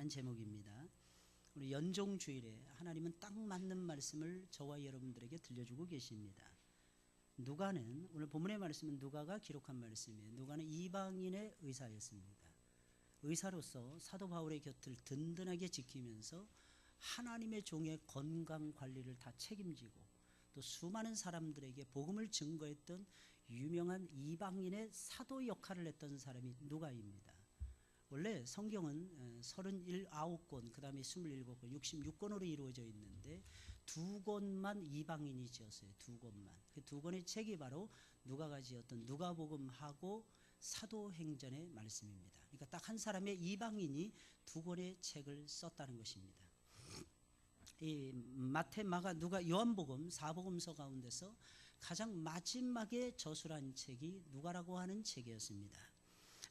중요한 제목입니다. 우리 연종주일에 하나님은 딱 맞는 말씀을 저와 여러분들에게 들려주고 계십니다. 누가는, 오늘 본문의 말씀은 누가가 기록한 말씀이에요. 누가는 이방인의 의사였습니다. 의사로서 사도 바울의 곁을 든든하게 지키면서 하나님의 종의 건강 관리를 다 책임지고 또 수많은 사람들에게 복음을 증거했던 유명한 이방인의 사도 역할을 했던 사람이 누가입니다. 원래 성경은 39권, 그 다음에 27권, 66권으로 이루어져 있는데 2권만 이방인이 지었어요. 2권만. 그 2권의 책이 바로 누가가 지었던 누가복음하고 사도행전의 말씀입니다. 그러니까 딱 한 사람의 이방인이 2권의 책을 썼다는 것입니다. 이 마태, 마가, 누가, 요한복음 4복음서 가운데서 가장 마지막에 저술한 책이 누가라고 하는 책이었습니다.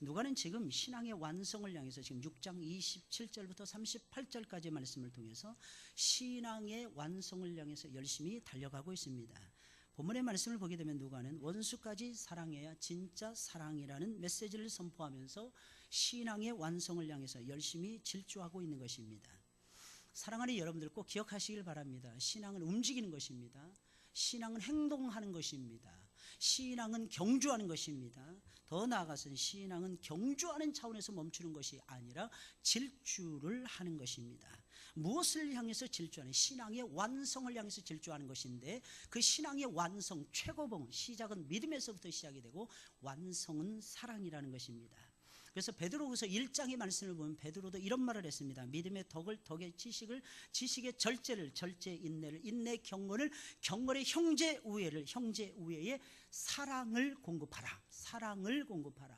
누가는 지금 신앙의 완성을 향해서 지금 6장 27절부터 38절까지의 말씀을 통해서 신앙의 완성을 향해서 열심히 달려가고 있습니다. 본문의 말씀을 보게 되면 누가는 원수까지 사랑해야 진짜 사랑이라는 메시지를 선포하면서 신앙의 완성을 향해서 열심히 질주하고 있는 것입니다. 사랑하는 여러분들 꼭 기억하시길 바랍니다. 신앙은 움직이는 것입니다. 신앙은 행동하는 것입니다. 신앙은 경주하는 것입니다. 더 나아가서는 신앙은 경주하는 차원에서 멈추는 것이 아니라 질주를 하는 것입니다. 무엇을 향해서 질주하는? 신앙의 완성을 향해서 질주하는 것인데 그 신앙의 완성, 최고봉, 시작은 믿음에서부터 시작이 되고 완성은 사랑이라는 것입니다. 그래서 베드로후서 1장의 말씀을 보면 베드로도 이런 말을 했습니다. 믿음의 덕을, 덕의 지식을, 지식의 절제를, 절제 인내를, 인내 경건을, 경건의 형제 우애를, 형제 우애의 사랑을 공급하라. 사랑을 공급하라.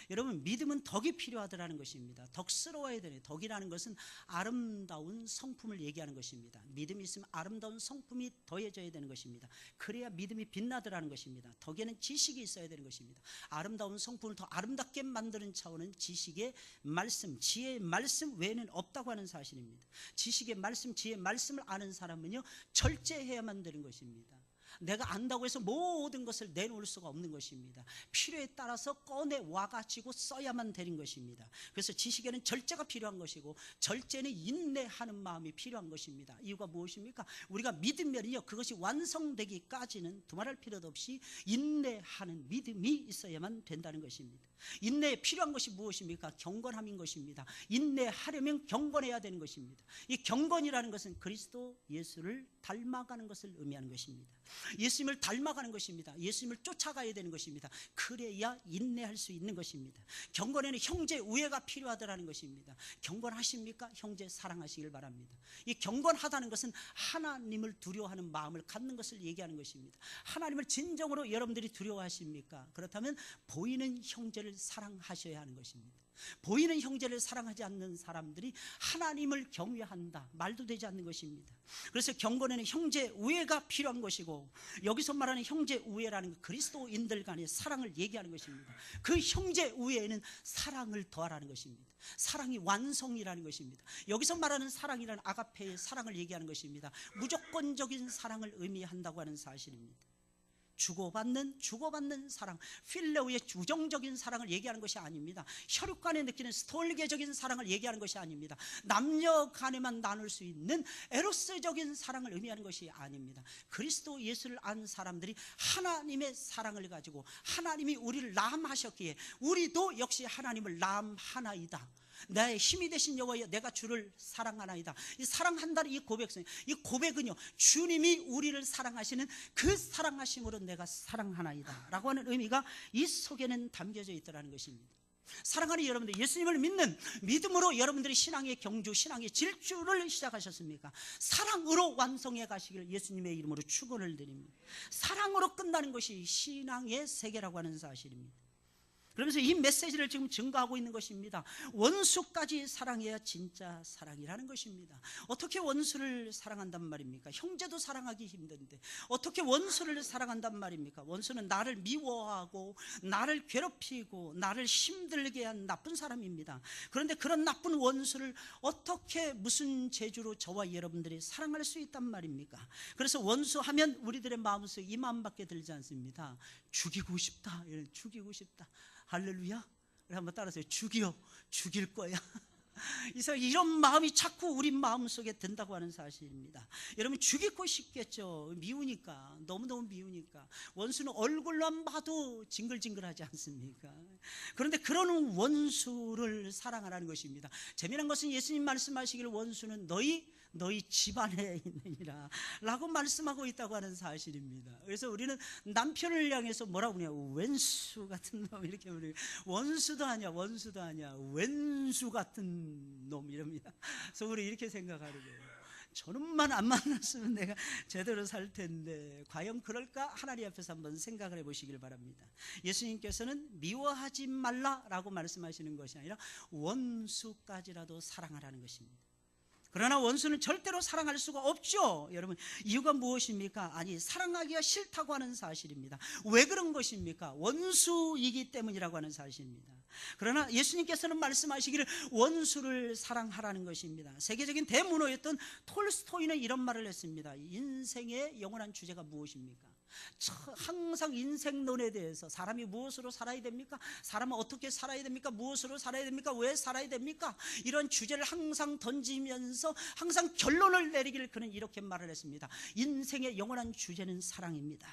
여러분, 믿음은 덕이 필요하다는 것입니다. 덕스러워야 되네. 덕이라는 것은 아름다운 성품을 얘기하는 것입니다. 믿음이 있으면 아름다운 성품이 더해져야 되는 것입니다. 그래야 믿음이 빛나더라는 것입니다. 덕에는 지식이 있어야 되는 것입니다. 아름다운 성품을 더 아름답게 만드는 차원은 지식의 말씀, 지혜의 말씀 외에는 없다고 하는 사실입니다. 지식의 말씀, 지혜의 말씀을 아는 사람은요 절제해야만 되는 것입니다. 내가 안다고 해서 모든 것을 내놓을 수가 없는 것입니다. 필요에 따라서 꺼내 와가지고 써야만 되는 것입니다. 그래서 지식에는 절제가 필요한 것이고 절제는 인내하는 마음이 필요한 것입니다. 이유가 무엇입니까? 우리가 믿으면요 그것이 완성되기까지는 두말할 필요도 없이 인내하는 믿음이 있어야만 된다는 것입니다. 인내에 필요한 것이 무엇입니까? 경건함인 것입니다. 인내하려면 경건해야 되는 것입니다. 이 경건이라는 것은 그리스도 예수를 닮아가는 것을 의미하는 것입니다. 예수님을 닮아가는 것입니다. 예수님을 쫓아가야 되는 것입니다. 그래야 인내할 수 있는 것입니다. 경건에는 형제 우애가 필요하다는 것입니다. 경건하십니까? 형제 사랑하시길 바랍니다. 이 경건하다는 것은 하나님을 두려워하는 마음을 갖는 것을 얘기하는 것입니다. 하나님을 진정으로 여러분들이 두려워하십니까? 그렇다면 보이는 형제를 사랑하셔야 하는 것입니다. 보이는 형제를 사랑하지 않는 사람들이 하나님을 경외한다 말도 되지 않는 것입니다. 그래서 경건에는 형제 우애가 필요한 것이고 여기서 말하는 형제 우애라는 것, 그리스도인들 간의 사랑을 얘기하는 것입니다. 그 형제 우애에는 사랑을 더하라는 것입니다. 사랑이 완성이라는 것입니다. 여기서 말하는 사랑이라는 아가페의 사랑을 얘기하는 것입니다. 무조건적인 사랑을 의미한다고 하는 사실입니다. 주고받는 사랑, 필레오의 우정적인 사랑을 얘기하는 것이 아닙니다. 혈육 간에 느끼는 스톨게적인 사랑을 얘기하는 것이 아닙니다. 남녀 간에만 나눌 수 있는 에로스적인 사랑을 의미하는 것이 아닙니다. 그리스도 예수를 안 사람들이 하나님의 사랑을 가지고 하나님이 우리를 남하셨기에 우리도 역시 하나님을 남하나이다. 나의 힘이 되신 여호와여 내가 주를 사랑하나이다. 이 사랑한다는 이 고백은요 주님이 우리를 사랑하시는 그 사랑하심으로 내가 사랑하나이다 라고 하는 의미가 이 속에는 담겨져 있다는 것입니다. 사랑하는 여러분들, 예수님을 믿는 믿음으로 여러분들이 신앙의 경주, 신앙의 질주를 시작하셨습니까? 사랑으로 완성해 가시길 예수님의 이름으로 축원을 드립니다. 사랑으로 끝나는 것이 신앙의 세계라고 하는 사실입니다. 그러면서 이 메시지를 지금 증거하고 있는 것입니다. 원수까지 사랑해야 진짜 사랑이라는 것입니다. 어떻게 원수를 사랑한단 말입니까? 형제도 사랑하기 힘든데 어떻게 원수를 사랑한단 말입니까? 원수는 나를 미워하고 나를 괴롭히고 나를 힘들게 한 나쁜 사람입니다. 그런데 그런 나쁜 원수를 어떻게 무슨 재주로 저와 여러분들이 사랑할 수 있단 말입니까? 그래서 원수하면 우리들의 마음속에 이 마음밖에 들지 않습니다. 죽이고 싶다. 죽이고 싶다. 할렐루야. 한번 따라서요. 죽여. 죽일 거야. 이런 마음이 자꾸 우리 마음속에 든다고 하는 사실입니다. 여러분 죽이고 싶겠죠. 미우니까, 너무너무 미우니까. 원수는 얼굴만 봐도 징글징글하지 않습니까? 그런데 그런 원수를 사랑하라는 것입니다. 재미난 것은 예수님 말씀하시기를 원수는 너희 집안에 있느니라 라고 말씀하고 있다고 하는 사실입니다. 그래서 우리는 남편을 향해서 뭐라고 그러냐, 왼수 같은 놈, 이렇게 우리 원수도 아니야 왼수 같은 놈 이럽니다. 속으로 이렇게 생각하는 거예요. 저놈만 안 만났으면 내가 제대로 살 텐데 과연 그럴까? 하나님 앞에서 한번 생각을 해보시길 바랍니다. 예수님께서는 미워하지 말라라고 말씀하시는 것이 아니라 원수까지라도 사랑하라는 것입니다. 그러나 원수는 절대로 사랑할 수가 없죠. 여러분, 이유가 무엇입니까? 아니, 사랑하기가 싫다고 하는 사실입니다. 왜 그런 것입니까? 원수이기 때문이라고 하는 사실입니다. 그러나 예수님께서는 말씀하시기를 원수를 사랑하라는 것입니다. 세계적인 대문호였던 톨스토이는 이런 말을 했습니다. 인생의 영원한 주제가 무엇입니까? 항상 인생론에 대해서 사람이 무엇으로 살아야 됩니까? 사람은 어떻게 살아야 됩니까? 무엇으로 살아야 됩니까? 왜 살아야 됩니까? 이런 주제를 항상 던지면서 항상 결론을 내리기를 그는 이렇게 말을 했습니다. 인생의 영원한 주제는 사랑입니다.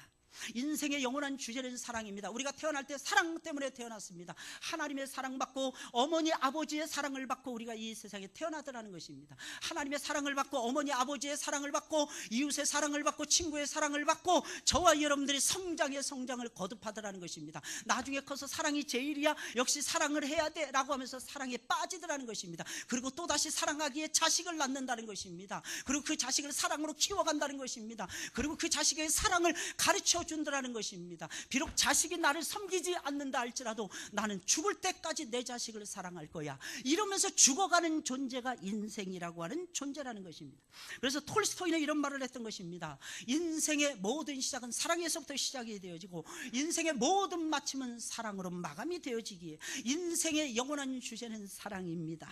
인생의 영원한 주제는 사랑입니다. 우리가 태어날 때 사랑 때문에 태어났습니다. 하나님의 사랑받고 어머니 아버지의 사랑을 받고 우리가 이 세상에 태어나더라는 것입니다. 하나님의 사랑을 받고 어머니 아버지의 사랑을 받고 이웃의 사랑을 받고 친구의 사랑을 받고 저와 여러분들이 성장을 거듭하더라는 것입니다. 나중에 커서 사랑이 제일이야, 역시 사랑을 해야 돼 라고 하면서 사랑에 빠지더라는 것입니다. 그리고 또다시 사랑하기에 자식을 낳는다는 것입니다. 그리고 그 자식을 사랑으로 키워간다는 것입니다. 그리고 그 자식의 사랑을 가르쳐 준다는 것입니다. 비록 자식이 나를 섬기지 않는다 할지라도 나는 죽을 때까지 내 자식을 사랑할 거야, 이러면서 죽어가는 존재가 인생이라고 하는 존재라는 것입니다. 그래서 톨스토이는 이런 말을 했던 것입니다. 인생의 모든 시작은 사랑에서부터 시작이 되어지고 인생의 모든 마침은 사랑으로 마감이 되어지기에 인생의 영원한 주제는 사랑입니다.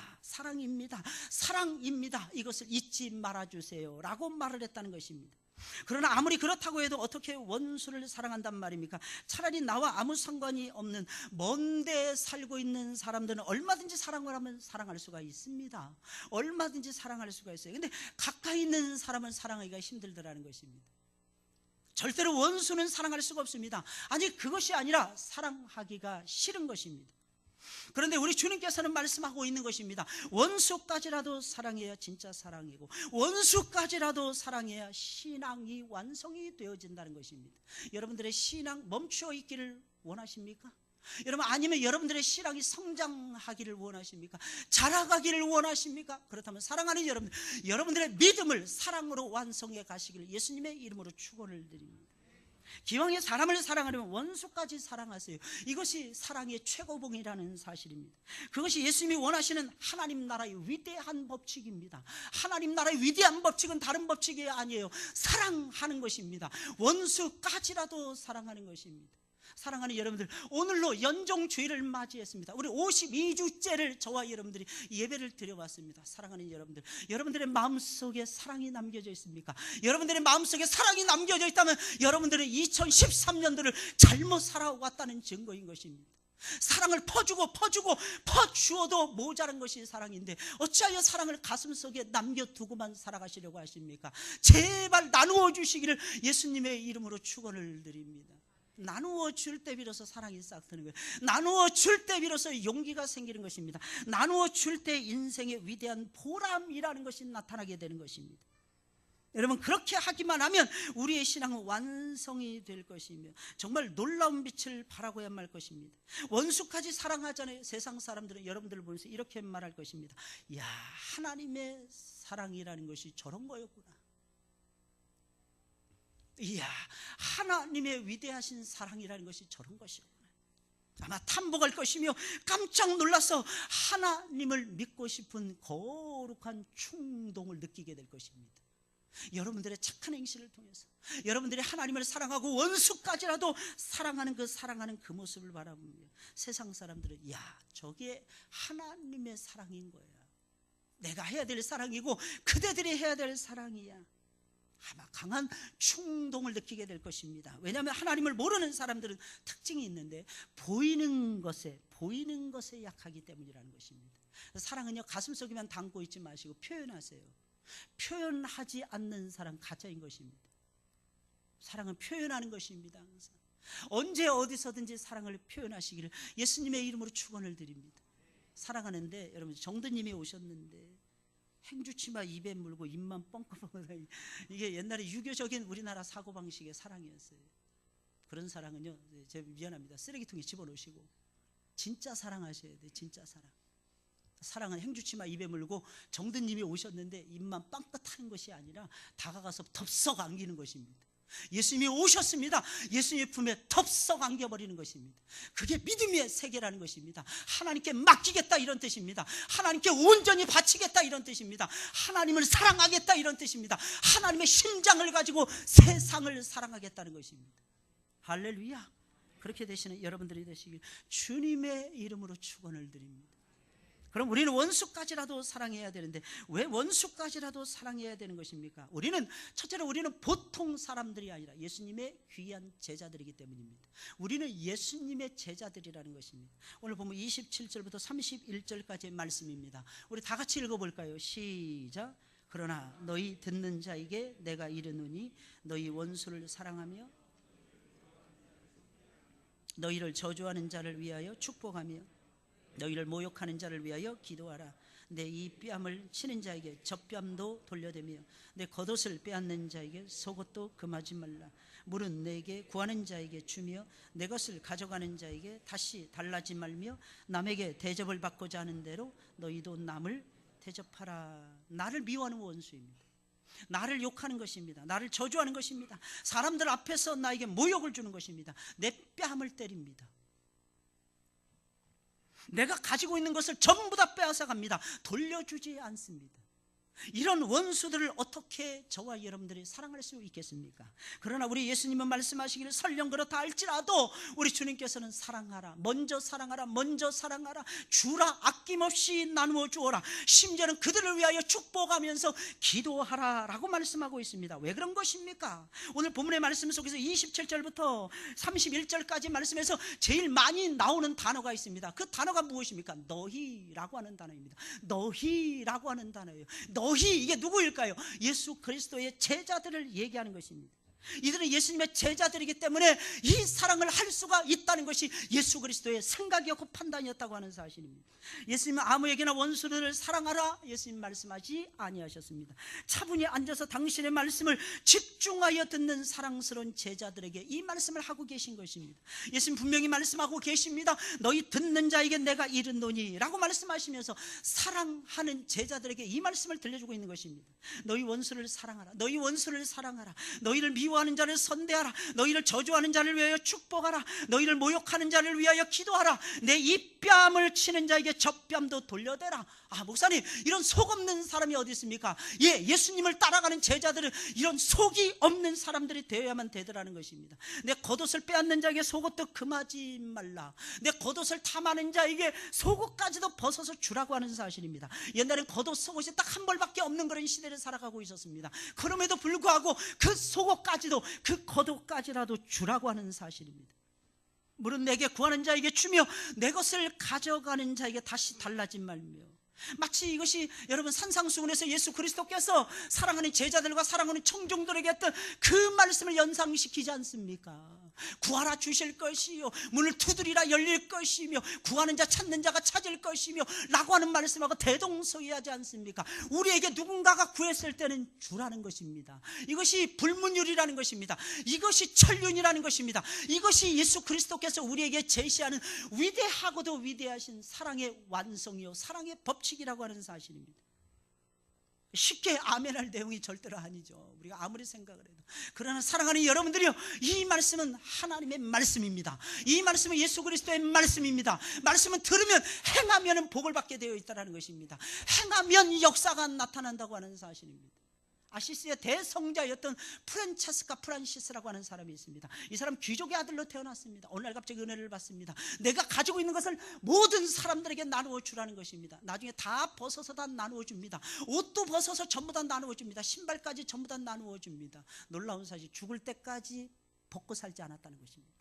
이것을 잊지 말아주세요 라고 말을 했다는 것입니다. 그러나 아무리 그렇다고 해도 어떻게 원수를 사랑한단 말입니까? 차라리 나와 아무 상관이 없는 먼데 살고 있는 사람들은 얼마든지 사랑을 하면 사랑할 수가 있습니다. 얼마든지 사랑할 수가 있어요. 근데 가까이 있는 사람은 사랑하기가 힘들더라는 것입니다. 절대로 원수는 사랑할 수가 없습니다. 아니, 그것이 아니라 사랑하기가 싫은 것입니다. 그런데 우리 주님께서는 말씀하고 있는 것입니다. 원수까지라도 사랑해야 진짜 사랑이고 원수까지라도 사랑해야 신앙이 완성이 되어진다는 것입니다. 여러분들의 신앙 멈추어 있기를 원하십니까? 여러분, 아니면 여러분들의 신앙이 성장하기를 원하십니까? 자라가기를 원하십니까? 그렇다면 사랑하는 여러분들의 믿음을 사랑으로 완성해 가시기를 예수님의 이름으로 축원을 드립니다. 기왕에 사람을 사랑하려면 원수까지 사랑하세요. 이것이 사랑의 최고봉이라는 사실입니다. 그것이 예수님이 원하시는 하나님 나라의 위대한 법칙입니다. 하나님 나라의 위대한 법칙은 다른 법칙이 아니에요. 사랑하는 것입니다. 원수까지라도 사랑하는 것입니다. 사랑하는 여러분들, 오늘로 연종주의를 맞이했습니다. 우리 52주째를 저와 여러분들이 예배를 드려왔습니다. 사랑하는 여러분들, 여러분들의 마음속에 사랑이 남겨져 있습니까? 여러분들의 마음속에 사랑이 남겨져 있다면 여러분들은 2013년도를 잘못 살아왔다는 증거인 것입니다. 사랑을 퍼주어도 모자란 것이 사랑인데 어찌하여 사랑을 가슴속에 남겨두고만 살아가시려고 하십니까? 제발 나누어 주시기를 예수님의 이름으로 축원을 드립니다. 나누어 줄 때 비로소 사랑이 싹트는 거예요. 나누어 줄 때 비로소 용기가 생기는 것입니다. 나누어 줄 때 인생의 위대한 보람이라는 것이 나타나게 되는 것입니다. 여러분, 그렇게 하기만 하면 우리의 신앙은 완성이 될 것이며 정말 놀라운 빛을 발하고야 말 것입니다. 원수까지 사랑하잖아요. 세상 사람들은 여러분들을 보면서 이렇게 말할 것입니다. 야, 하나님의 사랑이라는 것이 저런 거였구나. 이야, 하나님의 위대하신 사랑이라는 것이 저런 것이었구나. 아마 탐복할 것이며 깜짝 놀라서 하나님을 믿고 싶은 거룩한 충동을 느끼게 될 것입니다. 여러분들의 착한 행실을 통해서 여러분들이 하나님을 사랑하고 원수까지라도 사랑하는 그 모습을 바라보며 세상 사람들은 야, 저게 하나님의 사랑인 거야. 내가 해야 될 사랑이고 그대들이 해야 될 사랑이야. 아마 강한 충동을 느끼게 될 것입니다. 왜냐하면 하나님을 모르는 사람들은 특징이 있는데 보이는 것에 약하기 때문이라는 것입니다. 사랑은요, 가슴속에만 담고 있지 마시고 표현하세요. 표현하지 않는 사랑 가짜인 것입니다. 사랑은 표현하는 것입니다. 항상 언제 어디서든지 사랑을 표현하시기를 예수님의 이름으로 축원을 드립니다. 사랑하는데 여러분, 정드님이 오셨는데 행주치마 입에 물고 입만 뻥긋뻥긋, 이게 옛날에 유교적인 우리나라 사고방식의 사랑이었어요. 그런 사랑은요, 제가 미안합니다, 쓰레기통에 집어넣으시고 진짜 사랑하셔야 돼요. 진짜 사랑. 사랑은 행주치마 입에 물고 정드님이 오셨는데 입만 빵긋하는 것이 아니라 다가가서 덥석 안기는 것입니다. 예수님이 오셨습니다. 예수님의 품에 덥석 안겨버리는 것입니다. 그게 믿음의 세계라는 것입니다. 하나님께 맡기겠다 이런 뜻입니다. 하나님께 온전히 바치겠다 이런 뜻입니다. 하나님을 사랑하겠다 이런 뜻입니다. 하나님의 심장을 가지고 세상을 사랑하겠다는 것입니다. 할렐루야. 그렇게 되시는 여러분들이 되시길 주님의 이름으로 축원을 드립니다. 그럼 우리는 원수까지라도 사랑해야 되는데 왜 원수까지라도 사랑해야 되는 것입니까? 첫째로 우리는 보통 사람들이 아니라 예수님의 귀한 제자들이기 때문입니다. 우리는 예수님의 제자들이라는 것입니다. 오늘 보면 27절부터 31절까지의 말씀입니다. 우리 다 같이 읽어볼까요? 시작. 그러나 너희 듣는 자에게 내가 이르노니 너희 원수를 사랑하며 너희를 저주하는 자를 위하여 축복하며 너희를 모욕하는 자를 위하여 기도하라. 내 이 뺨을 치는 자에게 젖뺨도 돌려대며 내 겉옷을 빼앗는 자에게 속옷도 금하지 말라. 물은 내게 구하는 자에게 주며 내 것을 가져가는 자에게 다시 달라지 말며 남에게 대접을 받고자 하는 대로 너희도 남을 대접하라. 나를 미워하는 원수입니다. 나를 욕하는 것입니다. 나를 저주하는 것입니다. 사람들 앞에서 나에게 모욕을 주는 것입니다. 내 뺨을 때립니다. 내가 가지고 있는 것을 전부 다 빼앗아 갑니다. 돌려주지 않습니다. 이런 원수들을 어떻게 저와 여러분들이 사랑할 수 있겠습니까? 그러나 우리 예수님은 말씀하시기를 설령 그렇다 할지라도 우리 주님께서는 사랑하라, 먼저 사랑하라, 먼저 사랑하라, 주라, 아낌없이 나누어 주어라, 심지어는 그들을 위하여 축복하면서 기도하라 라고 말씀하고 있습니다. 왜 그런 것입니까? 오늘 본문의 말씀 속에서 27절부터 31절까지 말씀에서 제일 많이 나오는 단어가 있습니다. 그 단어가 무엇입니까? 너희라고 하는 단어입니다. 너희라고 하는 단어예요. 너희, 이게 누구일까요? 예수 그리스도의 제자들을 얘기하는 것입니다. 이들은 예수님의 제자들이기 때문에 이 사랑을 할 수가 있다는 것이 예수 그리스도의 생각이었고 판단이었다고 하는 사실입니다. 예수님은 아무에게나 원수를 사랑하라 예수님 말씀하지 아니하셨습니다. 차분히 앉아서 당신의 말씀을 집중하여 듣는 사랑스러운 제자들에게 이 말씀을 하고 계신 것입니다. 예수님 분명히 말씀하고 계십니다. 너희 듣는 자에게 내가 이르노니 라고 말씀하시면서 사랑하는 제자들에게 이 말씀을 들려주고 있는 것입니다. 너희 원수를 사랑하라, 너희 원수를 사랑하라, 너희를 미워하는 자를 선대하라, 너희를 저주하는 자를 위하여 축복하라, 너희를 모욕하는 자를 위하여 기도하라, 내 이 뺨을 치는 자에게 젖뺨도 돌려대라. 목사님, 이런 속 없는 사람이 어디 있습니까? 예수님을 따라가는 제자들은 이런 속이 없는 사람들이 되어야만 되더라는 것입니다. 내 겉옷을 빼앗는 자에게 속옷도 금하지 말라. 내 겉옷을 탐하는 자에게 속옷까지도 벗어서 주라고 하는 사실입니다. 옛날엔 겉옷 속옷이 딱 한 벌밖에 없는 그런 시대를 살아가고 있었습니다. 그럼에도 불구하고 그 속옷까지도, 그 겉옷까지라도 주라고 하는 사실입니다. 물은 내게 구하는 자에게 주며 내 것을 가져가는 자에게 다시 달라지 말며. 마치 이것이 여러분 산상수훈에서 예수 그리스도께서 사랑하는 제자들과 사랑하는 청중들에게 했던 그 말씀을 연상시키지 않습니까? 구하라 주실 것이요, 문을 두드리라 열릴 것이며, 구하는 자 찾는 자가 찾을 것이며 라고 하는 말씀하고 대동소이하지 않습니까? 우리에게 누군가가 구했을 때는 주라는 것입니다. 이것이 불문율이라는 것입니다. 이것이 천륜이라는 것입니다. 이것이 예수 그리스도께서 우리에게 제시하는 위대하고도 위대하신 사랑의 완성이요, 사랑의 법칙이라고 하는 사실입니다. 쉽게 아멘할 내용이 절대로 아니죠. 우리가 아무리 생각을 해도. 그러나 사랑하는 여러분들이요, 이 말씀은 하나님의 말씀입니다. 이 말씀은 예수 그리스도의 말씀입니다. 말씀은 들으면 행하면 복을 받게 되어 있다는 것입니다. 행하면 역사가 나타난다고 하는 사실입니다. 아시스의 대성자였던 프란체스카 프란시스라고 하는 사람이 있습니다. 이 사람 귀족의 아들로 태어났습니다. 어느 날 갑자기 은혜를 받습니다. 내가 가지고 있는 것을 모든 사람들에게 나누어 주라는 것입니다. 나중에 다 벗어서 다 나누어 줍니다. 옷도 벗어서 전부 다 나누어 줍니다. 신발까지 전부 다 나누어 줍니다. 놀라운 사실, 죽을 때까지 벗고 살지 않았다는 것입니다.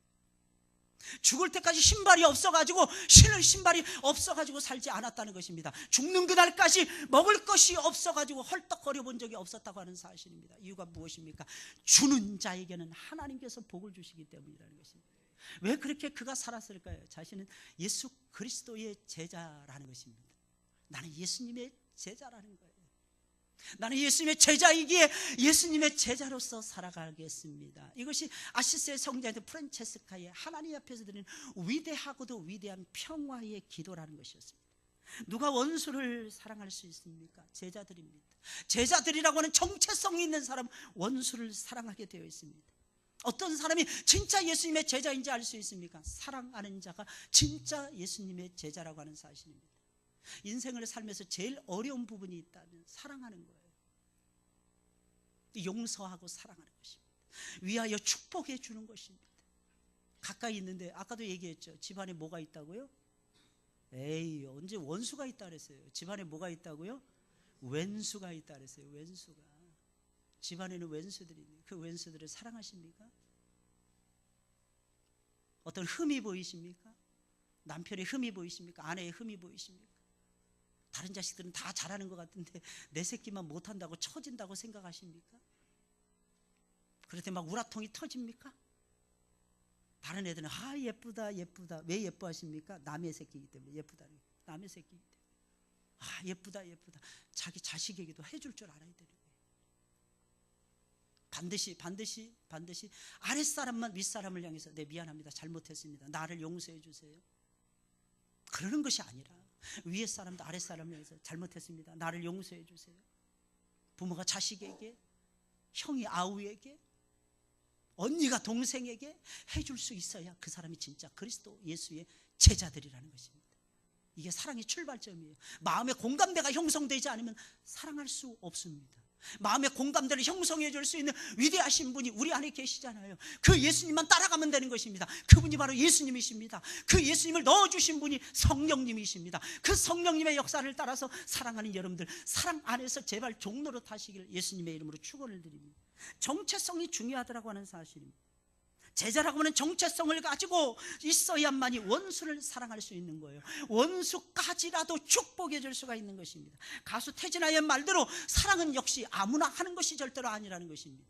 죽을 때까지 신발이 없어가지고 신을 신발이 없어가지고 살지 않았다는 것입니다. 죽는 그날까지 먹을 것이 없어가지고 헐떡거려 본 적이 없었다고 하는 사실입니다. 이유가 무엇입니까? 주는 자에게는 하나님께서 복을 주시기 때문이라는 것입니다. 왜 그렇게 그가 살았을까요? 자신은 예수 그리스도의 제자라는 것입니다. 나는 예수님의 제자라는 거예요. 나는 예수님의 제자이기에 예수님의 제자로서 살아가겠습니다. 이것이 아시스의 성자인 프란체스카의 하나님 앞에서 드리는 위대하고도 위대한 평화의 기도라는 것이었습니다. 누가 원수를 사랑할 수 있습니까? 제자들입니다. 제자들이라고 하는 정체성이 있는 사람, 원수를 사랑하게 되어 있습니다. 어떤 사람이 진짜 예수님의 제자인지 알 수 있습니까? 사랑하는 자가 진짜 예수님의 제자라고 하는 사실입니다. 인생을 살면서 제일 어려운 부분이 있다면 사랑하는 거예요. 용서하고 사랑하는 것입니다. 위하여 축복해 주는 것입니다. 가까이 있는데 아까도 얘기했죠. 집안에 뭐가 있다고요? 에이, 언제 원수가 있다 그랬어요. 집안에 뭐가 있다고요? 왼수가 있다 그랬어요. 왼수가. 집안에는 왼수들이 있는, 그 왼수들을 사랑하십니까? 어떤 흠이 보이십니까? 남편의 흠이 보이십니까? 아내의 흠이 보이십니까? 다른 자식들은 다 잘하는 것 같은데 내 새끼만 못한다고 처진다고 생각하십니까? 그럴 때 막 우라통이 터집니까? 다른 애들은 아 예쁘다 예쁘다. 왜 예뻐하십니까? 남의 새끼이기 때문에. 예쁘다는 게 남의 새끼이기 때문에. 아 예쁘다 예쁘다. 자기 자식에게도 해줄 줄 알아야 되는 거예요. 반드시 아랫사람만 윗사람을 향해서 네 미안합니다 잘못했습니다 나를 용서해 주세요 그러는 것이 아니라 위에 사람도 아랫 사람을 위해서 잘못했습니다 나를 용서해 주세요. 부모가 자식에게, 형이 아우에게, 언니가 동생에게 해줄 수 있어야 그 사람이 진짜 그리스도 예수의 제자들이라는 것입니다. 이게 사랑의 출발점이에요. 마음의 공감대가 형성되지 않으면 사랑할 수 없습니다. 마음의 공감대를 형성해 줄 수 있는 위대하신 분이 우리 안에 계시잖아요. 그 예수님만 따라가면 되는 것입니다. 그분이 바로 예수님이십니다. 그 예수님을 넣어주신 분이 성령님이십니다. 그 성령님의 역사를 따라서 사랑하는 여러분들, 사랑 안에서 제발 종로로 타시기를 예수님의 이름으로 축원을 드립니다. 정체성이 중요하다고 하는 사실입니다. 제자라고 하는 정체성을 가지고 있어야만이 원수를 사랑할 수 있는 거예요. 원수까지라도 축복해 줄 수가 있는 것입니다. 가수 태진아의 말대로 사랑은 역시 아무나 하는 것이 절대로 아니라는 것입니다.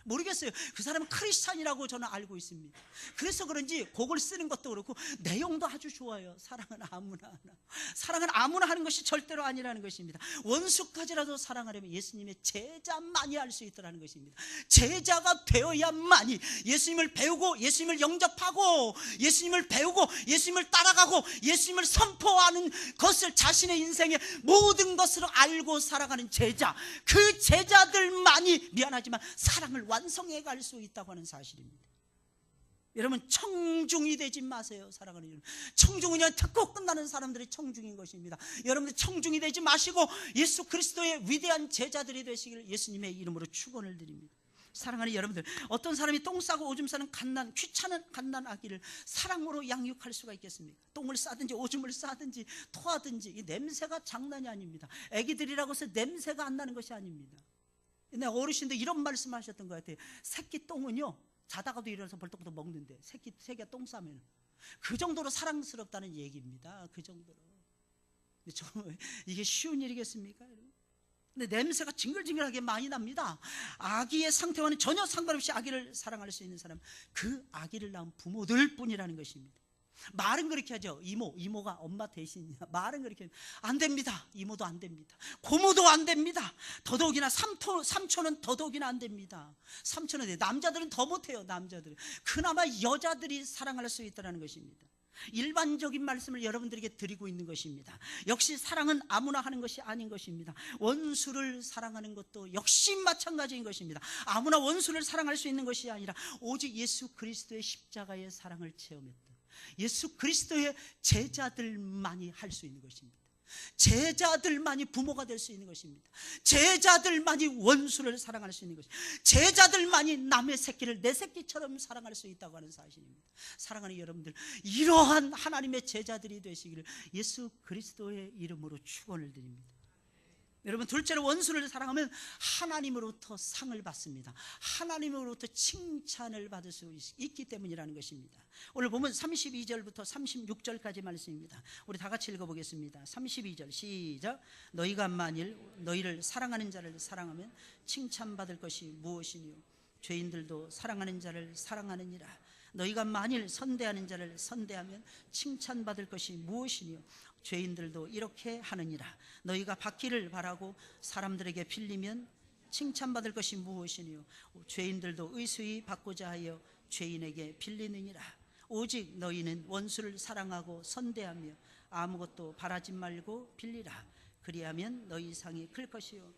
모르겠어요. 그 사람은 크리스찬이라고 저는 알고 있습니다. 그래서 그런지 곡을 쓰는 것도 그렇고 내용도 아주 좋아요. 사랑은 아무나 하나. 사랑은 아무나 하는 것이 절대로 아니라는 것입니다. 원수까지라도 사랑하려면 예수님의 제자만이 할 수 있다는 것입니다. 제자가 되어야만이 예수님을 배우고 예수님을 영접하고 예수님을 배우고 예수님을 따라가고 예수님을 선포하는 것을 자신의 인생의 모든 것으로 알고 살아가는 제자, 그 제자들만이 미안하지만 사랑을 완성해 갈 수 있다고 하는 사실입니다. 여러분 청중이 되지 마세요. 사랑하는 여러분, 청중은 그냥 듣고 끝나는 사람들이 청중인 것입니다. 여러분들 청중이 되지 마시고 예수 그리스도의 위대한 제자들이 되시기를 예수님의 이름으로 축원을 드립니다. 사랑하는 여러분들, 어떤 사람이 똥 싸고 오줌 싸는 갓난, 귀찮은 갓난 아기를 사랑으로 양육할 수가 있겠습니까? 똥을 싸든지 오줌을 싸든지 토하든지 이 냄새가 장난이 아닙니다. 아기들이라고 해서 냄새가 안 나는 것이 아닙니다. 근데 어르신들 이런 말씀하셨던 것 같아요. 새끼 똥은요 자다가도 일어나서 벌떡벌떡 먹는데 새끼가 똥 싸면 그 정도로 사랑스럽다는 얘기입니다. 그 정도로. 근데 이게 쉬운 일이겠습니까? 근데 냄새가 징글징글하게 많이 납니다. 아기의 상태와는 전혀 상관없이 아기를 사랑할 수 있는 사람, 그 아기를 낳은 부모들 뿐이라는 것입니다. 말은 그렇게 하죠. 이모가 엄마 대신이야. 말은 그렇게 안 됩니다. 이모도 안 됩니다. 고모도 안 됩니다. 더더욱이나 삼촌은 더더욱이나 안 됩니다. 삼촌은 남자들은 더 못해요. 남자들은 그나마 여자들이 사랑할 수 있다는 것입니다. 일반적인 말씀을 여러분들에게 드리고 있는 것입니다. 역시 사랑은 아무나 하는 것이 아닌 것입니다. 원수를 사랑하는 것도 역시 마찬가지인 것입니다. 아무나 원수를 사랑할 수 있는 것이 아니라 오직 예수 그리스도의 십자가의 사랑을 체험했다. 예수 그리스도의 제자들만이 할 수 있는 것입니다. 제자들만이 부모가 될 수 있는 것입니다. 제자들만이 원수를 사랑할 수 있는 것입니다. 제자들만이 남의 새끼를 내 새끼처럼 사랑할 수 있다고 하는 사실입니다. 사랑하는 여러분들, 이러한 하나님의 제자들이 되시기를 예수 그리스도의 이름으로 축원을 드립니다. 여러분, 둘째로 원수를 사랑하면 하나님으로부터 상을 받습니다. 하나님으로부터 칭찬을 받을 수 있기 때문이라는 것입니다. 오늘 보면 32절부터 36절까지 말씀입니다. 우리 다 같이 읽어보겠습니다. 32절 시작. 너희가 만일 너희를 사랑하는 자를 사랑하면 칭찬받을 것이 무엇이니요? 죄인들도 사랑하는 자를 사랑하느니라. 너희가 만일 선대하는 자를 선대하면 칭찬받을 것이 무엇이니요? 죄인들도 이렇게 하느니라. 너희가 받기를 바라고 사람들에게 빌리면 칭찬받을 것이 무엇이니요? 죄인들도 의수히 받고자 하여 죄인에게 빌리느니라. 오직 너희는 원수를 사랑하고 선대하며 아무것도 바라지 말고 빌리라. 그리하면 너희 상이 클 것이요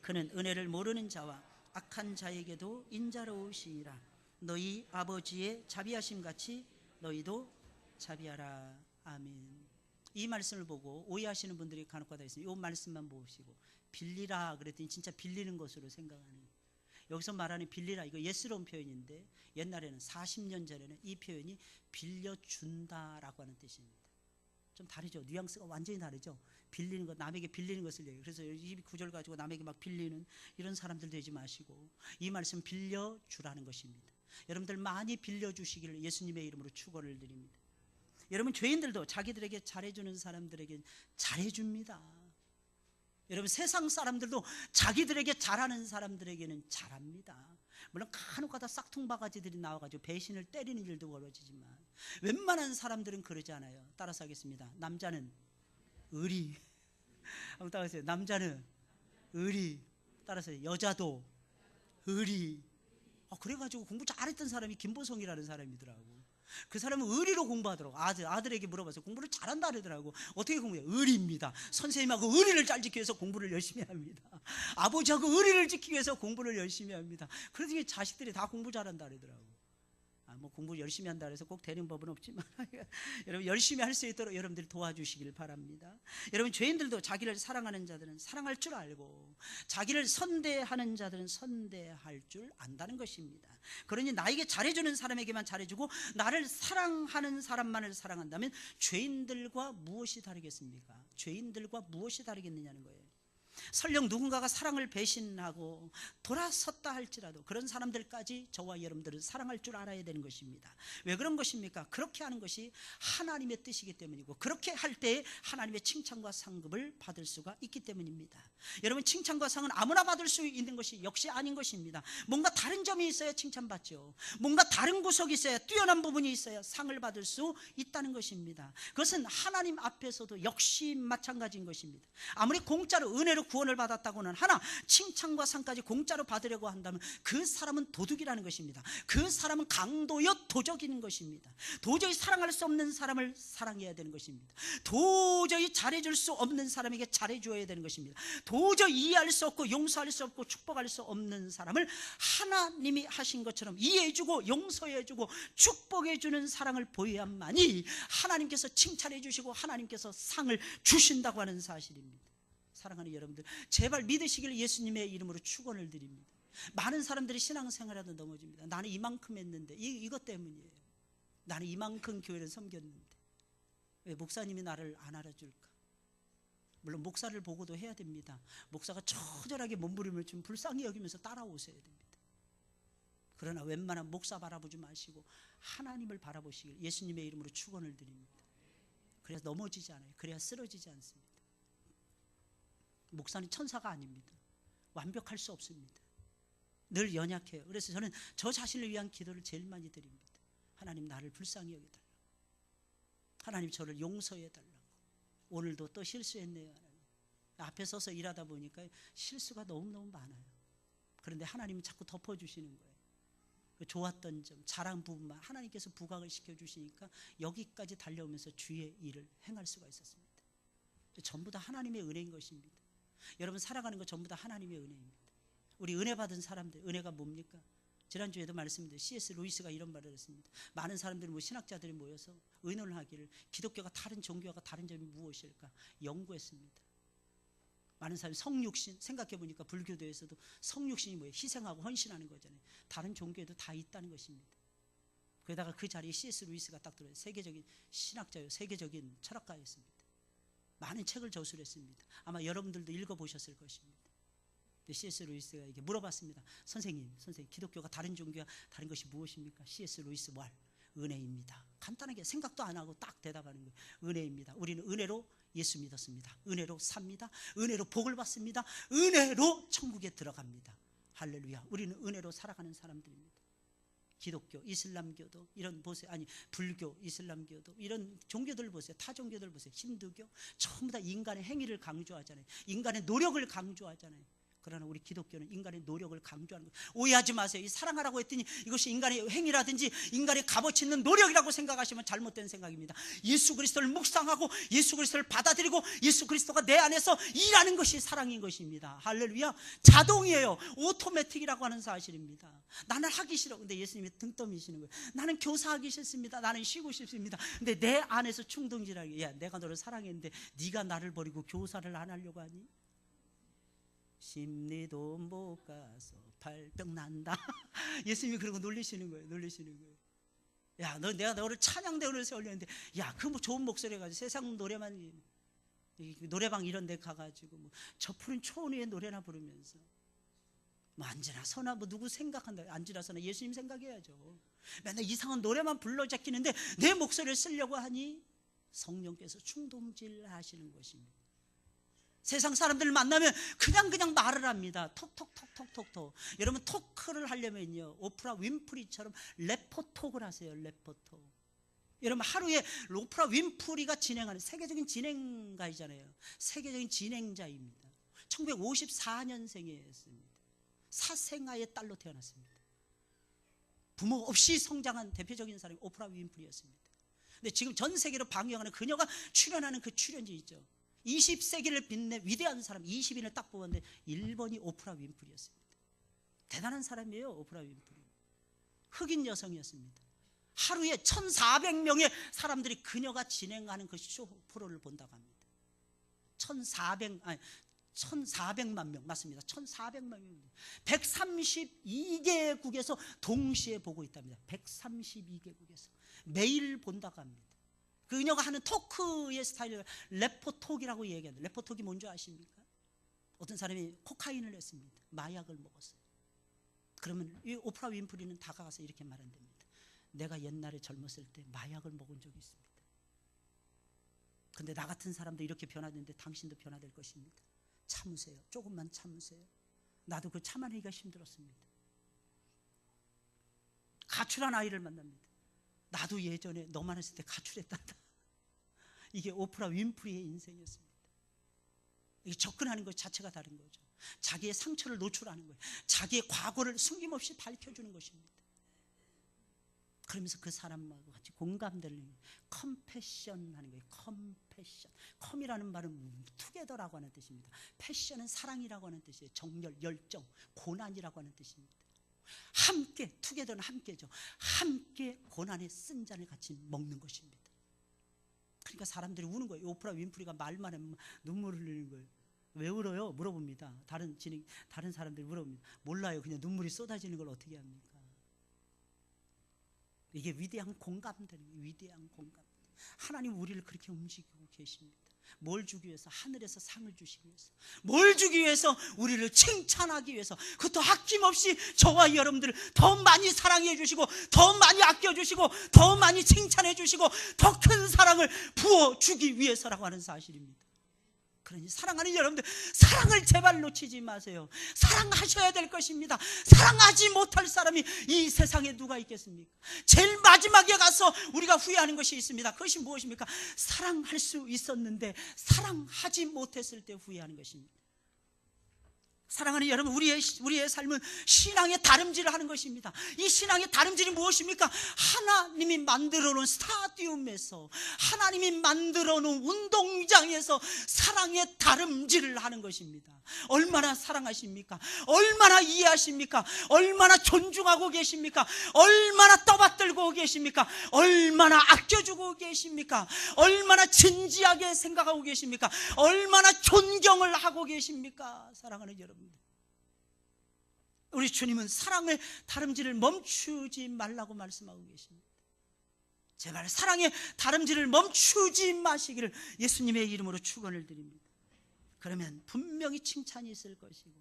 그는 은혜를 모르는 자와 악한 자에게도 인자로우시니라. 너희 아버지의 자비하심 같이 너희도 자비하라. 아멘. 이 말씀을 보고 오해하시는 분들이 간혹가다 있습니다. 이 말씀만 보시고 빌리라 그랬더니 진짜 빌리는 것으로 생각하는, 여기서 말하는 빌리라, 이거 예스러운 표현인데 옛날에는 40년 전에는 이 표현이 빌려준다라고 하는 뜻입니다. 좀 다르죠. 뉘앙스가 완전히 다르죠. 빌리는 것, 남에게 빌리는 것을 얘기해요. 그래서 이 구절 가지고 남에게 막 빌리는 이런 사람들 되지 마시고 이 말씀 빌려주라는 것입니다. 여러분들 많이 빌려주시기를 예수님의 이름으로 축원을 드립니다. 여러분, 죄인들도 자기들에게 잘해주는 사람들에게 잘해줍니다. 여러분, 세상 사람들도 자기들에게 잘하는 사람들에게는 잘합니다. 물론 간혹가다 싹퉁바가지들이 나와가지고 배신을 때리는 일도 벌어지지만 웬만한 사람들은 그러지 않아요. 따라서 하겠습니다. 남자는 의리. 한번 따라하세요. 남자는 의리. 따라서 여자도 의리. 그래가지고 공부 잘했던 사람이 김보성이라는 사람이더라고. 그 사람은 의리로 공부하더라고. 아들에게 물어봤어요. 공부를 잘한다 그러더라고. 어떻게 공부해요? 의리입니다. 선생님하고 의리를 잘 지키기 위해서 공부를 열심히 합니다. 아버지하고 의리를 지키기 위해서 공부를 열심히 합니다. 그러더니 자식들이 다 공부 잘한다 그러더라고. 뭐 공부 열심히 한다 그래서 꼭 되는 법은 없지만 여러분, 열심히 할 수 있도록 여러분들이 도와주시길 바랍니다. 여러분, 죄인들도 자기를 사랑하는 자들은 사랑할 줄 알고 자기를 선대하는 자들은 선대할 줄 안다는 것입니다. 그러니 나에게 잘해주는 사람에게만 잘해주고 나를 사랑하는 사람만을 사랑한다면 죄인들과 무엇이 다르겠습니까? 죄인들과 무엇이 다르겠느냐는 거예요. 설령 누군가가 사랑을 배신하고 돌아섰다 할지라도 그런 사람들까지 저와 여러분들은 사랑할 줄 알아야 되는 것입니다. 왜 그런 것입니까? 그렇게 하는 것이 하나님의 뜻이기 때문이고 그렇게 할 때 하나님의 칭찬과 상급을 받을 수가 있기 때문입니다. 여러분, 칭찬과 상은 아무나 받을 수 있는 것이 역시 아닌 것입니다. 뭔가 다른 점이 있어야 칭찬받죠. 뭔가 다른 구석이 있어야, 뛰어난 부분이 있어야 상을 받을 수 있다는 것입니다. 그것은 하나님 앞에서도 역시 마찬가지인 것입니다. 아무리 공짜로 은혜로 구원을 받았다고는 하나 칭찬과 상까지 공짜로 받으려고 한다면 그 사람은 도둑이라는 것입니다. 그 사람은 강도여 도적인 것입니다. 도저히 사랑할 수 없는 사람을 사랑해야 되는 것입니다. 도저히 잘해줄 수 없는 사람에게 잘해줘야 되는 것입니다. 도저히 이해할 수 없고 용서할 수 없고 축복할 수 없는 사람을 하나님이 하신 것처럼 이해해주고 용서해주고 축복해주는 사랑을 보여야만이 하나님께서 칭찬해 주시고 하나님께서 상을 주신다고 하는 사실입니다. 사랑하는 여러분들, 제발 믿으시길 예수님의 이름으로 축원을 드립니다. 많은 사람들이 신앙생활하다 넘어집니다. 나는 이만큼 했는데 이것 때문이에요. 나는 이만큼 교회를 섬겼는데 왜 목사님이 나를 안 알아줄까? 물론 목사를 보고도 해야 됩니다. 목사가 처절하게 몸부림을 좀 불쌍히 여기면서 따라오셔야 됩니다. 그러나 웬만한 목사 바라보지 마시고 하나님을 바라보시길 예수님의 이름으로 축원을 드립니다. 그래야 넘어지지 않아요. 그래야 쓰러지지 않습니다. 목사는 천사가 아닙니다. 완벽할 수 없습니다. 늘 연약해요. 그래서 저는 저 자신을 위한 기도를 제일 많이 드립니다. 하나님, 나를 불쌍히 여겨달라고. 하나님, 저를 용서해달라고. 오늘도 또 실수했네요. 하나님. 앞에 서서 일하다 보니까 실수가 너무너무 많아요. 그런데 하나님은 자꾸 덮어주시는 거예요. 좋았던 점, 잘한 부분만 하나님께서 부각을 시켜주시니까 여기까지 달려오면서 주의 일을 행할 수가 있었습니다. 전부 다 하나님의 은혜인 것입니다. 여러분, 살아가는 것 전부 다 하나님의 은혜입니다. 우리 은혜 받은 사람들, 은혜가 뭡니까? 지난주에도 말씀드렸는데 C.S. 루이스가 이런 말을 했습니다. 많은 사람들이 신학자들이 모여서 의논을 하기를 기독교가 다른 종교와 다른 점이 무엇일까 연구했습니다. 많은 사람이 성육신, 생각해보니까 불교도에서도 성육신이 뭐예요? 희생하고 헌신하는 거잖아요. 다른 종교에도 다 있다는 것입니다. 그러다가 그 자리에 C.S. 루이스가 딱 들어요. 세계적인 신학자요, 세계적인 철학가였습니다. 많은 책을 저술했습니다. 아마 여러분들도 읽어보셨을 것입니다. C.S. 루이스가 이렇게 물어봤습니다. 선생님, 기독교가 다른 종교와 다른 것이 무엇입니까? C.S. 루이스 말, 은혜입니다. 간단하게 생각도 안 하고 딱 대답하는 거예요. 은혜입니다. 우리는 은혜로 예수 믿었습니다. 은혜로 삽니다. 은혜로 복을 받습니다. 은혜로 천국에 들어갑니다. 할렐루야. 우리는 은혜로 살아가는 사람들입니다. 기독교, 이슬람교도 이런 보세요. 아니 불교, 이슬람교도 이런 종교들 보세요. 타 종교들 보세요. 힌두교 전부 다 인간의 행위를 강조하잖아요. 인간의 노력을 강조하잖아요. 그러나 우리 기독교는 인간의 노력을 강조하는 거예요. 오해하지 마세요. 이 사랑하라고 했더니 이것이 인간의 행위라든지 인간의 값어치 있는 노력이라고 생각하시면 잘못된 생각입니다. 예수 그리스도를 묵상하고 예수 그리스도를 받아들이고 예수 그리스도가 내 안에서 일하는 것이 사랑인 것입니다. 할렐루야. 자동이에요. 오토매틱이라고 하는 사실입니다. 나는 하기 싫어. 근데 예수님이 등 떠미시는 거예요. 나는 교사하기 싫습니다. 나는 쉬고 싶습니다. 근데 내 안에서 충동질하게, 야, 내가 너를 사랑했는데 네가 나를 버리고 교사를 안 하려고 하니? 심리도 못 가서 발병 난다. 예수님이 그러고 놀리시는 거예요. 야, 내가 너를 찬양대회를 세우려는데, 야, 그 뭐 좋은 목소리 가지고 세상 노래만, 노래방 이런 데 가가지고 뭐 저 푸른 초원 위에 노래나 부르면서 뭐 안지나 서나 뭐 누구 생각한다. 안지나 서나 예수님 생각해야죠. 맨날 이상한 노래만 불러 제끼는데 내 목소리를 쓰려고 하니 성령께서 충동질 하시는 것입니다. 세상 사람들을 만나면 그냥 말을 합니다. 톡톡톡톡톡톡. 여러분 토크를 하려면요, 오프라 윈프리처럼 레포톡을 하세요. 레포톡. 여러분 하루에 오프라 윈프리가 진행하는 세계적인 진행가이잖아요. 세계적인 진행자입니다. 1954년생이었습니다. 사생아의 딸로 태어났습니다. 부모 없이 성장한 대표적인 사람이 오프라 윈프리였습니다. 근데 지금 전 세계로 방영하는 그녀가 출연하는 그 출연지 있죠. 20세기를 빛낸 위대한 사람 20인을 딱 뽑았는데 1번이 오프라 윈프리였습니다. 대단한 사람이에요. 오프라 윈프리. 흑인 여성이었습니다. 하루에 1,400명의 사람들이 그녀가 진행하는 그 쇼 프로를 본다고 합니다. 1,400만 명 맞습니다. 1,400만 명. 132개국에서 동시에 보고 있답니다. 132개국에서 매일 본다고 합니다. 그녀가 하는 토크의 스타일을 레포톡이라고 얘기합니다. 레포톡이 뭔지 아십니까? 어떤 사람이 코카인을 했습니다. 마약을 먹었어요. 그러면 이 오프라 윈프리는 다가가서 이렇게 말한답니다. 내가 옛날에 젊었을 때 마약을 먹은 적이 있습니다. 근데 나 같은 사람도 이렇게 변화되는데 당신도 변화될 것입니다. 참으세요. 조금만 참으세요. 나도 그 참아내기가 힘들었습니다. 가출한 아이를 만납니다. 나도 예전에 너만 했을 때 가출했단다. 이게 오프라 윈프리의 인생이었습니다. 이게 접근하는 것 자체가 다른 거죠. 자기의 상처를 노출하는 거예요. 자기의 과거를 숨김없이 밝혀주는 것입니다. 그러면서 그 사람하고 같이 공감되는 거예요. 컴패션 하는 거예요. 컴패션. 컴이라는 말은 투게더라고 하는 뜻입니다. 패션은 사랑이라고 하는 뜻이에요. 정열, 열정, 고난이라고 하는 뜻입니다. 함께, 투게더는 함께죠. 함께 고난의 쓴 잔을 같이 먹는 것입니다. 그러니까 사람들이 우는 거예요. 오프라 윈프리가 말만 하면 눈물을 흘리는 거예요. 왜 울어요? 물어봅니다. 다른 사람들이 물어봅니다. 몰라요. 그냥 눈물이 쏟아지는 걸 어떻게 합니까? 이게 위대한 공감되는 거예요. 위대한 공감. 하나님 우리를 그렇게 움직이고 계십니다. 뭘 주기 위해서? 하늘에서 상을 주시기 위해서. 뭘 주기 위해서? 우리를 칭찬하기 위해서. 그것도 아낌없이 저와 여러분들을 더 많이 사랑해 주시고 더 많이 아껴 주시고 더 많이 칭찬해 주시고 더 큰 사랑을 부어주기 위해서라고 하는 사실입니다. 그러니 사랑하는 여러분들, 사랑을 제발 놓치지 마세요. 사랑하셔야 될 것입니다. 사랑하지 못할 사람이 이 세상에 누가 있겠습니까? 제일 마지막에 가서 우리가 후회하는 것이 있습니다. 그것이 무엇입니까? 사랑할 수 있었는데 사랑하지 못했을 때 후회하는 것입니다. 사랑하는 여러분, 우리의 삶은 신앙의 다름질을 하는 것입니다. 이 신앙의 다름질이 무엇입니까? 하나님이 만들어 놓은 스타디움에서, 하나님이 만들어 놓은 운동장에서 사랑의 다름질을 하는 것입니다. 얼마나 사랑하십니까? 얼마나 이해하십니까? 얼마나 존중하고 계십니까? 얼마나 떠받들고 계십니까? 얼마나 아껴주고 계십니까? 얼마나 진지하게 생각하고 계십니까? 얼마나 존경을 하고 계십니까? 사랑하는 여러분, 우리 주님은 사랑의 다름질을 멈추지 말라고 말씀하고 계십니다. 제발 사랑의 다름질을 멈추지 마시기를 예수님의 이름으로 축원을 드립니다. 그러면 분명히 칭찬이 있을 것이고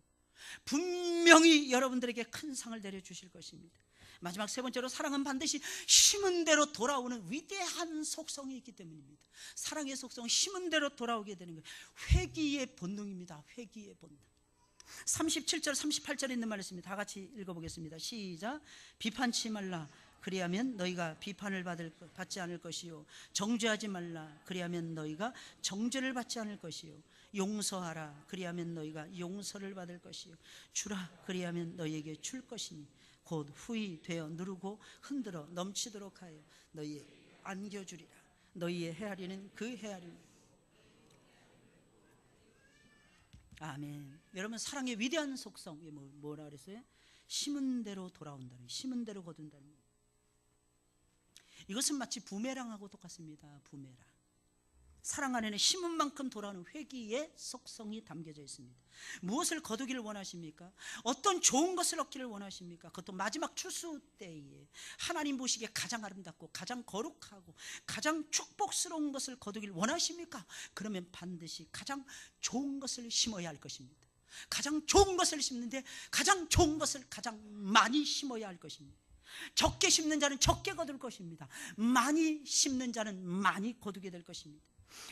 분명히 여러분들에게 큰 상을 내려주실 것입니다. 마지막 세 번째로, 사랑은 반드시 심은 대로 돌아오는 위대한 속성이 있기 때문입니다. 사랑의 속성은 심은 대로 돌아오게 되는 거예요. 회귀의 본능입니다. 회귀의 본능. 37절 38절에 있는 말씀입니다. 다 같이 읽어보겠습니다. 시작. 비판치 말라, 그리하면 너희가 비판을 받지 않을 것이요. 정죄하지 말라, 그리하면 너희가 정죄를 받지 않을 것이요. 용서하라, 그리하면 너희가 용서를 받을 것이요. 주라, 그리하면 너희에게 줄 것이니 곧 후히 되어 누르고 흔들어 넘치도록 하여 너희에 안겨주리라. 너희의 헤아리는 그 헤아리는. 아멘. 여러분, 사랑의 위대한 속성, 뭐라 그랬어요? 심은 대로 돌아온다는, 심은 대로 거둔다는. 이것은 마치 부메랑하고 똑같습니다. 부메랑. 사랑 안에는 심은 만큼 돌아오는 회귀의 속성이 담겨져 있습니다. 무엇을 거두기를 원하십니까? 어떤 좋은 것을 얻기를 원하십니까? 그것도 마지막 추수 때에 하나님 보시기에 가장 아름답고 가장 거룩하고 가장 축복스러운 것을 거두기를 원하십니까? 그러면 반드시 가장 좋은 것을 심어야 할 것입니다. 가장 좋은 것을 심는데 가장 좋은 것을 가장 많이 심어야 할 것입니다. 적게 심는 자는 적게 거둘 것입니다. 많이 심는 자는 많이 거두게 될 것입니다.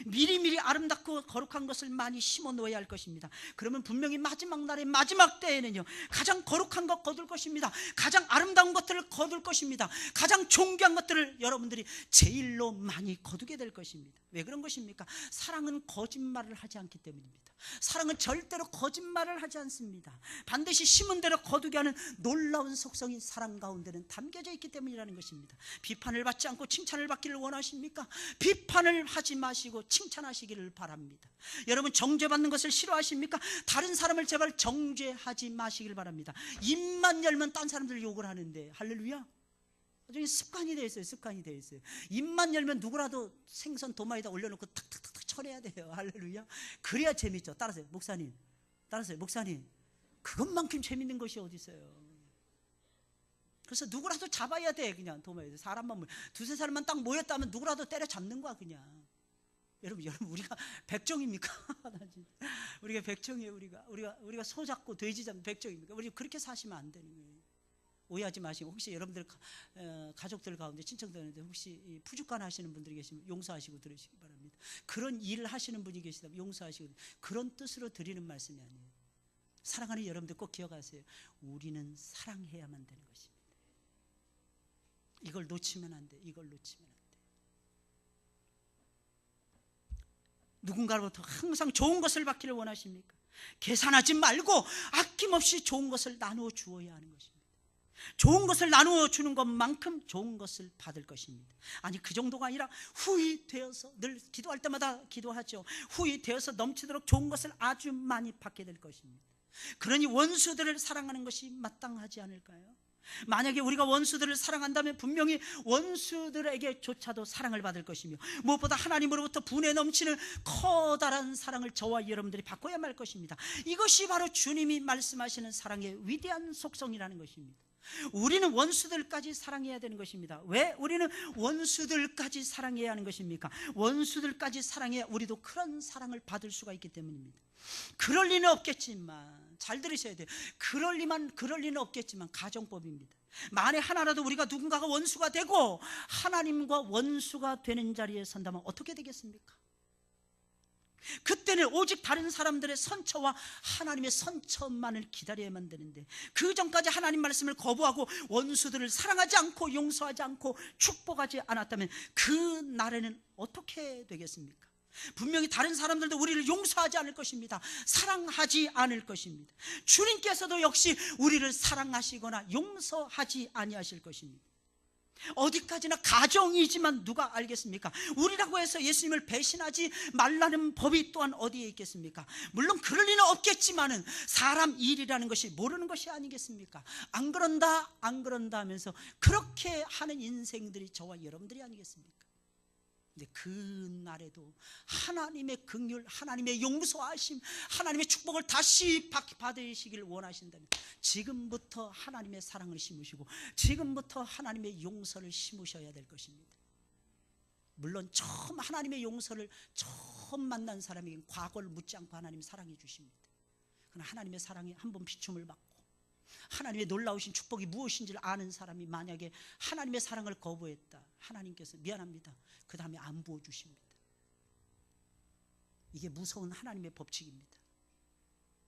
미리미리 아름답고 거룩한 것을 많이 심어 놓아야 할 것입니다. 그러면 분명히 마지막 날의 마지막 때에는요, 가장 거룩한 것 거둘 것입니다. 가장 아름다운 것들을 거둘 것입니다. 가장 존귀한 것들을 여러분들이 제일로 많이 거두게 될 것입니다. 왜 그런 것입니까? 사랑은 거짓말을 하지 않기 때문입니다. 사랑은 절대로 거짓말을 하지 않습니다. 반드시 심은 대로 거두게 하는 놀라운 속성이 사랑 가운데는 담겨져 있기 때문이라는 것입니다. 비판을 받지 않고 칭찬을 받기를 원하십니까? 비판을 하지 마시고 칭찬하시기를 바랍니다. 여러분, 정죄받는 것을 싫어하십니까? 다른 사람을 제발 정죄하지 마시길 바랍니다. 입만 열면 딴 사람들 욕을 하는데, 할렐루야. 나중에 습관이 되어 있어요. 습관이 되어 있어요. 입만 열면 누구라도 생선 도마에다 올려놓고 탁탁탁탁 쳐내야 돼요. 할렐루야. 그래야 재밌죠. 따라서요. 목사님. 따라서요. 목사님. 그것만큼 재밌는 것이 어디 있어요. 그래서 누구라도 잡아야 돼. 그냥 도마에서 사람만 두세 사람만 딱 모였다면 누구라도 때려잡는 거야 그냥. 여러분 우리가 백종입니까? 우리가 백종이에요. 우리가 소 잡고 돼지 잡는 백종입니까? 우리 그렇게 사시면 안 되는 거예요. 오해하지 마시고, 혹시 여러분들 가족들 가운데 친척들한테 혹시 푸주간 하시는 분들이 계시면 용서하시고 들으시기 바랍니다. 그런 일을 하시는 분이 계시다면 용서하시고, 그런 뜻으로 드리는 말씀이 아니에요. 사랑하는 여러분들 꼭 기억하세요. 우리는 사랑해야만 되는 것입니다. 이걸 놓치면 안 돼. 이걸 놓치면 안 돼. 누군가로부터 항상 좋은 것을 받기를 원하십니까? 계산하지 말고 아낌없이 좋은 것을 나누어 주어야 하는 것입니다. 좋은 것을 나누어 주는 것만큼 좋은 것을 받을 것입니다. 아니, 그 정도가 아니라 후히 되어서, 늘 기도할 때마다 기도하죠. 후히 되어서 넘치도록 좋은 것을 아주 많이 받게 될 것입니다. 그러니 원수들을 사랑하는 것이 마땅하지 않을까요? 만약에 우리가 원수들을 사랑한다면 분명히 원수들에게조차도 사랑을 받을 것이며, 무엇보다 하나님으로부터 분에 넘치는 커다란 사랑을 저와 여러분들이 받고야 말 것입니다. 이것이 바로 주님이 말씀하시는 사랑의 위대한 속성이라는 것입니다. 우리는 원수들까지 사랑해야 되는 것입니다. 왜 우리는 원수들까지 사랑해야 하는 것입니까? 원수들까지 사랑해야 우리도 그런 사랑을 받을 수가 있기 때문입니다. 그럴 리는 없겠지만, 잘 들으셔야 돼요. 그럴 리는 없겠지만 가정법입니다. 만에 하나라도 우리가 누군가가 원수가 되고 하나님과 원수가 되는 자리에 선다면 어떻게 되겠습니까? 그때는 오직 다른 사람들의 선처와 하나님의 선처만을 기다려야만 되는데, 그 전까지 하나님 말씀을 거부하고 원수들을 사랑하지 않고 용서하지 않고 축복하지 않았다면 그 날에는 어떻게 되겠습니까? 분명히 다른 사람들도 우리를 용서하지 않을 것입니다. 사랑하지 않을 것입니다. 주님께서도 역시 우리를 사랑하시거나 용서하지 아니하실 것입니다. 어디까지나 가정이지만 누가 알겠습니까? 우리라고 해서 예수님을 배신하지 말라는 법이 또한 어디에 있겠습니까? 물론 그럴 리는 없겠지만은 사람 일이라는 것이 모르는 것이 아니겠습니까? 안 그런다 하면서 그렇게 하는 인생들이 저와 여러분들이 아니겠습니까? 근데 그 날에도 하나님의 긍휼, 하나님의 용서하심, 하나님의 축복을 다시 받으시길 원하신다면 지금부터 하나님의 사랑을 심으시고 지금부터 하나님의 용서를 심으셔야 될 것입니다. 물론 처음 하나님의 용서를 처음 만난 사람에겐 과거를 묻지 않고 하나님 사랑해 주십니다. 그러나 하나님의 사랑에 한번 비춤을 받고 하나님의 놀라우신 축복이 무엇인지를 아는 사람이 만약에 하나님의 사랑을 거부했다, 하나님께서 미안합니다, 그 다음에 안 부어주십니다. 이게 무서운 하나님의 법칙입니다.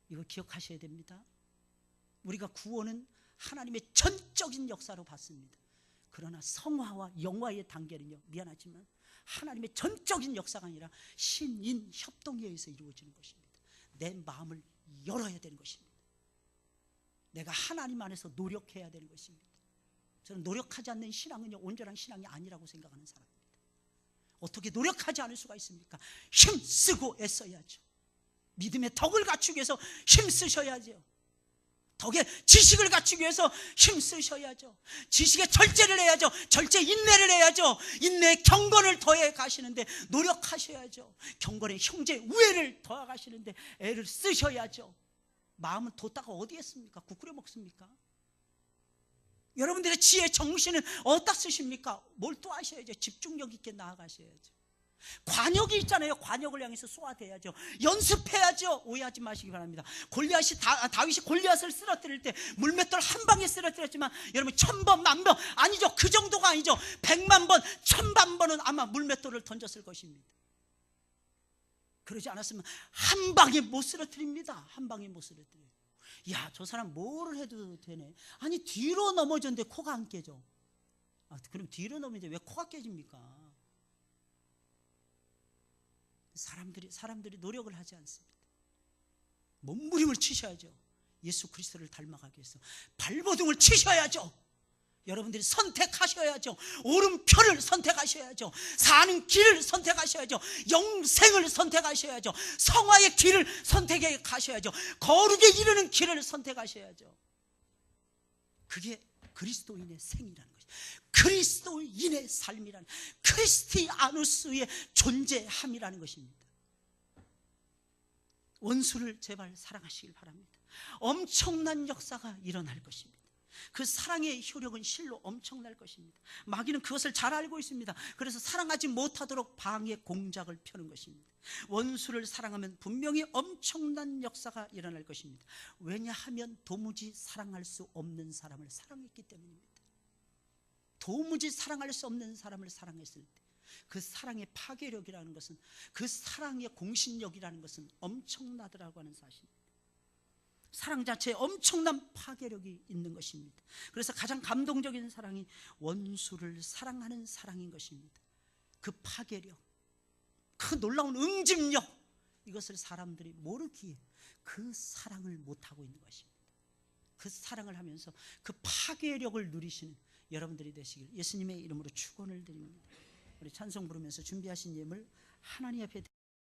이거 기억하셔야 됩니다. 우리가 구원은 하나님의 전적인 역사로 받습니다. 그러나 성화와 영화의 단계는요, 미안하지만 하나님의 전적인 역사가 아니라 신인 협동에 의해서 이루어지는 것입니다. 내 마음을 열어야 되는 것입니다. 내가 하나님 안에서 노력해야 되는 것입니다. 저는 노력하지 않는 신앙은요, 온전한 신앙이 아니라고 생각하는 사람입니다. 어떻게 노력하지 않을 수가 있습니까? 힘쓰고 애써야죠. 믿음의 덕을 갖추기 위해서 힘쓰셔야죠. 덕의 지식을 갖추기 위해서 힘쓰셔야죠. 지식의 절제를 해야죠. 절제 인내를 해야죠. 인내의 경건을 더해 가시는데 노력하셔야죠. 경건의 형제 우애를 더해 가시는데 애를 쓰셔야죠. 마음은 뒀다가 어디에 씁니까? 국 끓여 먹습니까? 여러분들의 지혜 정신은 어디다 쓰십니까? 몰두하셔야죠. 집중력 있게 나아가셔야죠. 관역이 있잖아요. 관역을 향해서 쏘아대야죠. 연습해야죠. 오해하지 마시기 바랍니다. 다윗이 골리앗을 쓰러뜨릴 때 물맷돌 한 방에 쓰러뜨렸지만 여러분 1000번 만번 아니죠. 그 정도가 아니죠. 100만 번 1000만 번은 아마 물맷돌을 던졌을 것입니다. 그러지 않았으면 한 방에 못 쓰러뜨립니다. 한 방에 못 쓰러뜨려요. 야, 저 사람 뭐를 해도 되네. 아니 뒤로 넘어졌는데 코가 안 깨져. 그럼 뒤로 넘어졌는데 왜 코가 깨집니까? 사람들이 노력을 하지 않습니다. 몸부림을 치셔야죠. 예수 그리스도를 닮아가기 위해서 발버둥을 치셔야죠. 여러분들이 선택하셔야죠. 오른편을 선택하셔야죠. 사는 길을 선택하셔야죠. 영생을 선택하셔야죠. 성화의 길을 선택해 가셔야죠. 거룩에 이르는 길을 선택하셔야죠. 그게 그리스도인의 생이라는 것이죠. 그리스도인의 삶이라는, 크리스티아누스의 존재함이라는 것입니다. 원수를 제발 사랑하시길 바랍니다. 엄청난 역사가 일어날 것입니다. 그 사랑의 효력은 실로 엄청날 것입니다. 마귀는 그것을 잘 알고 있습니다. 그래서 사랑하지 못하도록 방해 공작을 펴는 것입니다. 원수를 사랑하면 분명히 엄청난 역사가 일어날 것입니다. 왜냐하면 도무지 사랑할 수 없는 사람을 사랑했기 때문입니다. 도무지 사랑할 수 없는 사람을 사랑했을 때 그 사랑의 파괴력이라는 것은, 그 사랑의 공신력이라는 것은 엄청나더라고 하는 사실입니다. 사랑 자체에 엄청난 파괴력이 있는 것입니다. 그래서 가장 감동적인 사랑이 원수를 사랑하는 사랑인 것입니다. 그 파괴력, 그 놀라운 응집력, 이것을 사람들이 모르기에 그 사랑을 못하고 있는 것입니다. 그 사랑을 하면서 그 파괴력을 누리시는 여러분들이 되시길 예수님의 이름으로 축원을 드립니다. 우리 찬송 부르면서 준비하신 예물 하나님 앞에